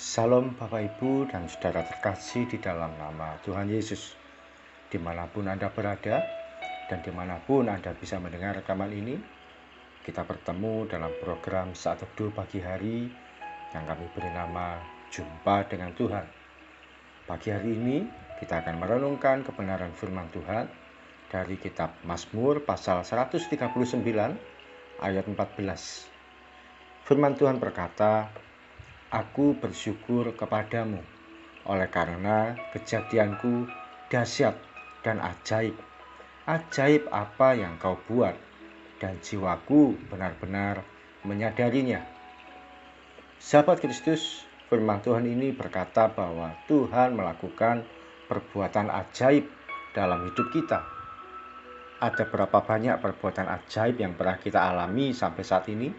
Salam Bapak Ibu dan saudara terkasih di dalam nama Tuhan Yesus. Dimanapun Anda berada dan dimanapun Anda bisa mendengar rekaman ini, kita bertemu dalam program Saat Teduh Pagi Hari yang kami beri nama Jumpa dengan Tuhan. Pagi hari ini kita akan merenungkan kebenaran firman Tuhan dari kitab Mazmur pasal 139 ayat 14. Firman Tuhan berkata, "Aku bersyukur kepadamu, oleh karena kejadianku dahsyat dan ajaib. Ajaib apa yang kau buat, dan jiwaku benar-benar menyadarinya." Sahabat Kristus, firman Tuhan ini berkata bahwa Tuhan melakukan perbuatan ajaib dalam hidup kita. Ada berapa banyak perbuatan ajaib yang pernah kita alami sampai saat ini?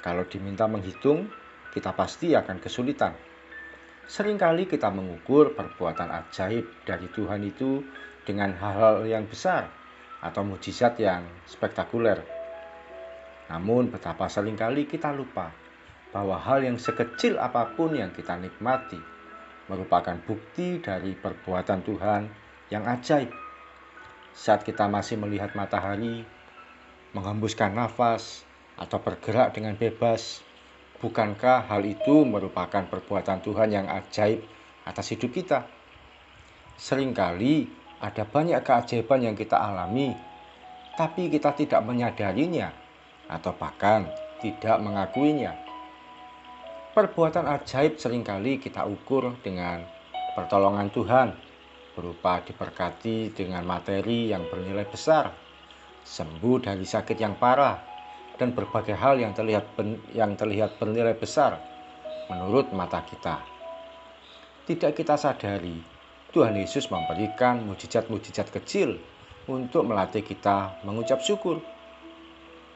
Kalau diminta menghitung, kita pasti akan kesulitan. Seringkali kita mengukur perbuatan ajaib dari Tuhan itu dengan hal-hal yang besar atau mujizat yang spektakuler. Namun betapa seringkali kita lupa bahwa hal yang sekecil apapun yang kita nikmati merupakan bukti dari perbuatan Tuhan yang ajaib. Saat kita masih melihat matahari, menghembuskan nafas, atau bergerak dengan bebas, bukankah hal itu merupakan perbuatan Tuhan yang ajaib atas hidup kita? Seringkali ada banyak keajaiban yang kita alami, tapi kita tidak menyadarinya atau bahkan tidak mengakuinya. Perbuatan ajaib seringkali kita ukur dengan pertolongan Tuhan, berupa diberkati dengan materi yang bernilai besar, sembuh dari sakit yang parah, dan berbagai hal yang terlihat bernilai besar menurut mata kita. Tidak kita sadari, Tuhan Yesus memberikan mujizat-mujizat kecil untuk melatih kita mengucap syukur.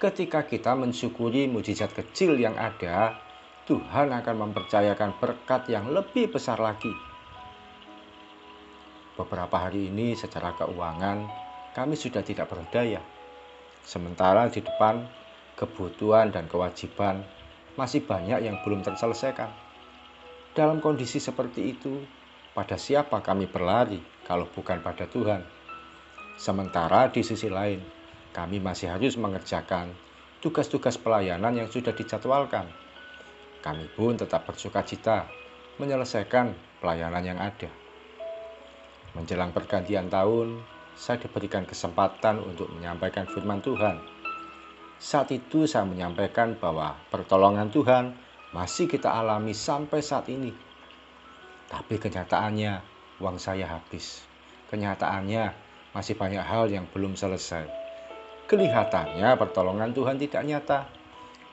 Ketika kita mensyukuri mujizat kecil yang ada, Tuhan akan mempercayakan berkat yang lebih besar lagi. Beberapa hari ini secara keuangan kami sudah tidak berdaya. Sementara di depan kebutuhan dan kewajiban masih banyak yang belum terselesaikan. Dalam kondisi seperti itu, pada siapa kami berlari kalau bukan pada Tuhan? Sementara di sisi lain, kami masih harus mengerjakan tugas-tugas pelayanan yang sudah dijadwalkan. Kami pun tetap bersukacita menyelesaikan pelayanan yang ada. Menjelang pergantian tahun, saya diberikan kesempatan untuk menyampaikan firman Tuhan. Saat itu saya menyampaikan bahwa pertolongan Tuhan masih kita alami sampai saat ini. Tapi kenyataannya uang saya habis. Kenyataannya masih banyak hal yang belum selesai. Kelihatannya pertolongan Tuhan tidak nyata.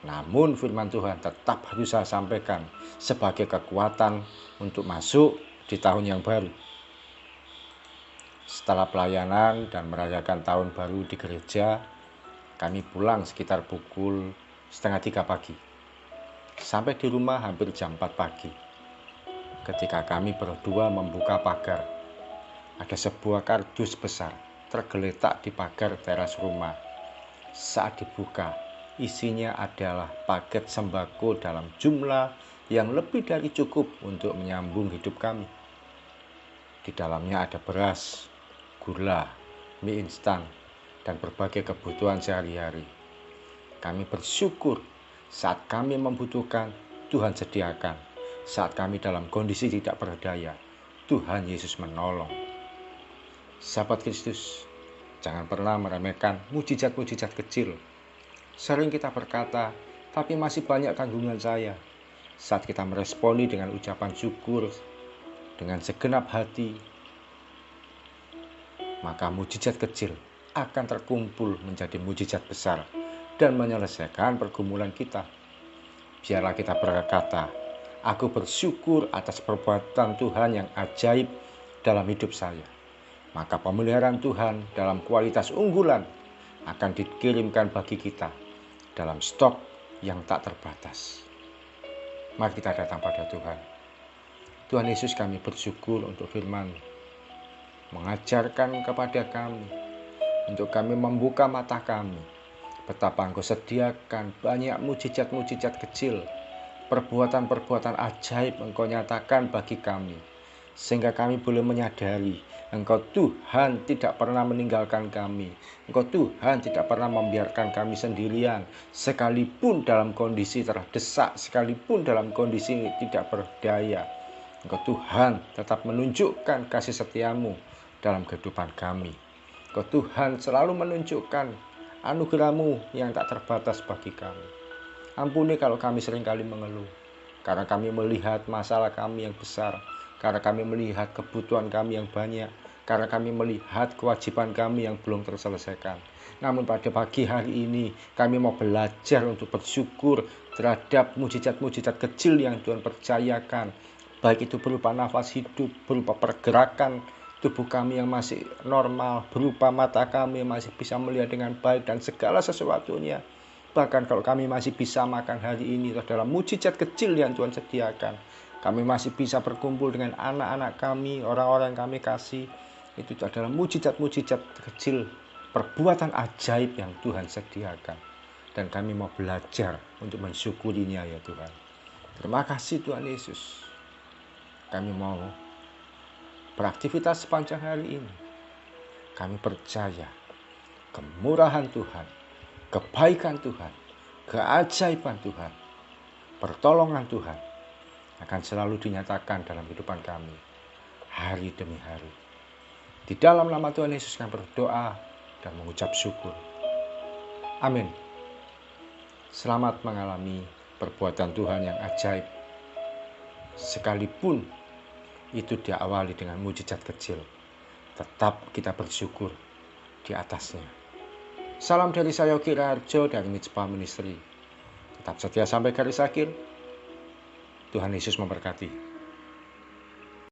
Namun firman Tuhan tetap harus saya sampaikan sebagai kekuatan untuk masuk di tahun yang baru. Setelah pelayanan dan merayakan tahun baru di gereja, kami pulang sekitar pukul 2:30 pagi. Sampai di rumah hampir jam 4 pagi. Ketika kami berdua membuka pagar, ada sebuah kardus besar tergeletak di pagar teras rumah. Saat dibuka, isinya adalah paket sembako dalam jumlah yang lebih dari cukup untuk menyambung hidup kami. Di dalamnya ada beras, gula, mie instan, dan berbagai kebutuhan sehari-hari. Kami bersyukur saat kami membutuhkan, Tuhan sediakan. Saat kami dalam kondisi tidak berdaya, Tuhan Yesus menolong. Sahabat Kristus, jangan pernah meremehkan mujizat-mujizat kecil. Sering kita berkata, tapi masih banyak tanggungan saya. Saat kita meresponi dengan ucapan syukur, dengan segenap hati, maka mujizat kecil akan terkumpul menjadi mujizat besar dan menyelesaikan pergumulan kita. Biarlah kita berkata, "Aku bersyukur atas perbuatan Tuhan yang ajaib dalam hidup saya." Maka pemeliharaan Tuhan dalam kualitas unggulan akan dikirimkan bagi kita dalam stok yang tak terbatas. Mari kita datang pada Tuhan. Tuhan Yesus, kami bersyukur untuk firman mengajarkan kepada kami, untuk kami membuka mata kami, betapa Engkau sediakan banyak mujizat-mujizat kecil perbuatan-perbuatan ajaib Engkau nyatakan bagi kami, sehingga kami boleh menyadari Engkau Tuhan tidak pernah meninggalkan kami. Engkau Tuhan tidak pernah membiarkan kami sendirian, sekalipun dalam kondisi terdesak, sekalipun dalam kondisi tidak berdaya. Engkau Tuhan tetap menunjukkan kasih setiamu dalam kehidupan kami. Engkau Tuhan selalu menunjukkan anugerah-Mu yang tak terbatas bagi kami. Ampuni kalau kami seringkali mengeluh, karena kami melihat masalah kami yang besar, karena kami melihat kebutuhan kami yang banyak, karena kami melihat kewajiban kami yang belum terselesaikan. Namun pada pagi hari ini kami mau belajar untuk bersyukur terhadap mujizat-mujizat kecil yang Tuhan percayakan, baik itu berupa nafas hidup, berupa pergerakan tubuh kami yang masih normal, berupa mata kami yang masih bisa melihat dengan baik, dan segala sesuatunya. Bahkan kalau kami masih bisa makan hari ini, itu adalah mujizat kecil yang Tuhan sediakan. Kami masih bisa berkumpul dengan anak-anak kami, orang-orang yang kami kasih. Itu adalah mujizat-mujizat kecil, perbuatan ajaib yang Tuhan sediakan. Dan kami mau belajar untuk mensyukurinya ya Tuhan. Terima kasih Tuhan Yesus. Kami mau beraktivitas sepanjang hari ini. Kami percaya kemurahan Tuhan, kebaikan Tuhan, keajaiban Tuhan, pertolongan Tuhan akan selalu dinyatakan dalam kehidupan kami hari demi hari. Di dalam nama Tuhan Yesus kami berdoa dan mengucap syukur. Amin. Selamat mengalami perbuatan Tuhan yang ajaib, sekalipun itu diawali dengan mujizat kecil. Tetap kita bersyukur di atasnya. Salam dari saya Yogi Raharjo dari Mitspa Ministry. Tetap setia sampai garis akhir. Tuhan Yesus memberkati.